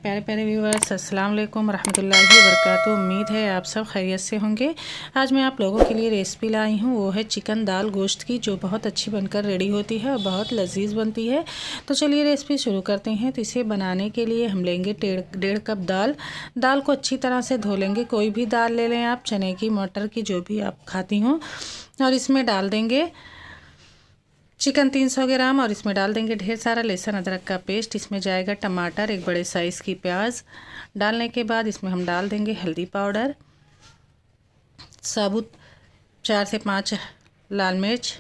प्यारे प्यारे व्यूअर्स, अस्सलाम वालेकुम रहमतुल्लाहि व बरकातुहू। उम्मीद है आप सब खैरियत से होंगे। आज मैं आप लोगों के लिए रेसिपी लाई हूँ, वो है चिकन दाल गोश्त की, जो बहुत अच्छी बनकर रेडी होती है और बहुत लजीज बनती है। तो चलिए रेसिपी शुरू करते हैं। तो इसे बनाने के लिए हम लेंगे 1.5 कप दाल। दाल को अच्छी तरह से धो लेंगे। कोई भी दाल ले लें आप, चने की, मटर की, जो भी आप खाती हों। और इसमें डाल देंगे चिकन 300 ग्राम और इसमें डाल देंगे ढेर सारा लहसुन अदरक का पेस्ट। इसमें जाएगा टमाटर, एक बड़े साइज़ की प्याज। डालने के बाद इसमें हम डाल देंगे हल्दी पाउडर, साबुत 4 से 5 लाल मिर्च,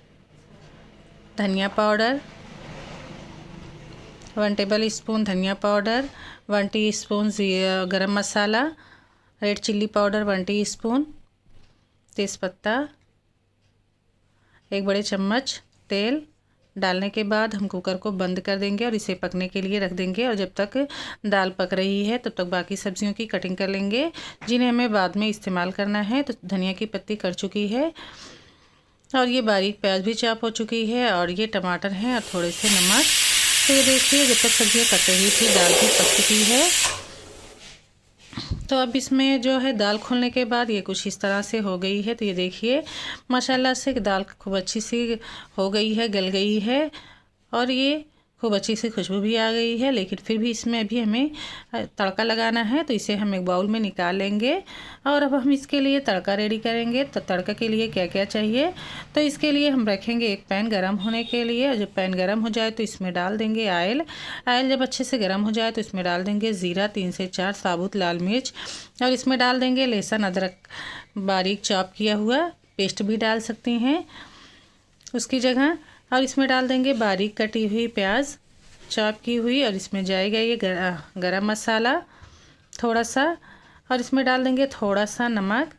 धनिया पाउडर 1 टेबल स्पून धनिया पाउडर, 1 टीस्पून गरम मसाला, रेड चिल्ली पाउडर 1 टीस्पून, तेज़पत्ता, 1 बड़े चम्मच तेल। डालने के बाद हम कुकर को बंद कर देंगे और इसे पकने के लिए रख देंगे। और जब तक दाल पक रही है तब तक बाकी सब्जियों की कटिंग कर लेंगे, जिन्हें हमें बाद में इस्तेमाल करना है। तो धनिया की पत्ती कर चुकी है और ये बारीक प्याज भी चॉप हो चुकी है और ये टमाटर हैं और थोड़े से नमक। तो ये देखिए, जब तक सब्जियाँ कट रही थी दाल भी पक चुकी है। तो अब इसमें जो है दाल खोलने के बाद ये कुछ इस तरह से हो गई है। तो ये देखिए माशाल्लाह से दाल खूब अच्छी सी हो गई है, गल गई है और ये खूब अच्छी सी खुशबू भी आ गई है। लेकिन फिर भी इसमें अभी हमें तड़का लगाना है, तो इसे हम एक बाउल में निकाल लेंगे। और अब हम इसके लिए तड़का रेडी करेंगे। तो तड़का के लिए क्या क्या चाहिए, तो इसके लिए हम रखेंगे एक पैन गरम होने के लिए। और जब पैन गरम हो जाए तो इसमें डाल देंगे ऑयल। ऑयल जब अच्छे से गरम हो जाए तो इसमें डाल देंगे ज़ीरा, 3 से 4 साबुत लाल मिर्च। और इसमें डाल देंगे लहसुन अदरक बारीक चॉप किया हुआ, पेस्ट भी डाल सकती हैं उसकी जगह। और इसमें डाल देंगे बारीक कटी हुई प्याज चॉप की हुई। और इसमें जाएगा ये गरम मसाला थोड़ा सा। और इसमें डाल देंगे थोड़ा सा नमक,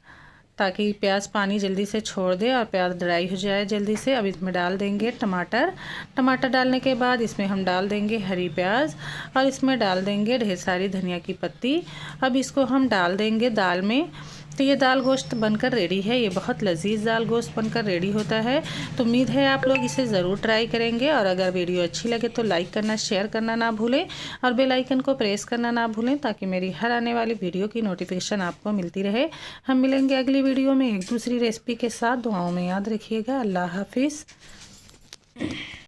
ताकि प्याज पानी जल्दी से छोड़ दे और प्याज ड्राई हो जाए जल्दी से। अब इसमें डाल देंगे टमाटर। टमाटर डालने के बाद इसमें हम डाल देंगे हरी प्याज और इसमें डाल देंगे ढेर सारी धनिया की पत्ती। अब इसको हम डाल देंगे दाल में। तो ये दाल गोश्त बनकर रेडी है। ये बहुत लजीज दाल गोश्त बनकर रेडी होता है। तो उम्मीद है आप लोग इसे ज़रूर ट्राई करेंगे। और अगर वीडियो अच्छी लगे तो लाइक करना, शेयर करना ना भूलें और बेल आइकन को प्रेस करना ना भूलें, ताकि मेरी हर आने वाली वीडियो की नोटिफिकेशन आपको मिलती रहे। हम मिलेंगे अगली वीडियो में एक दूसरी रेसिपी के साथ। दुआओं में याद रखिएगा। अल्लाह हाफिज़।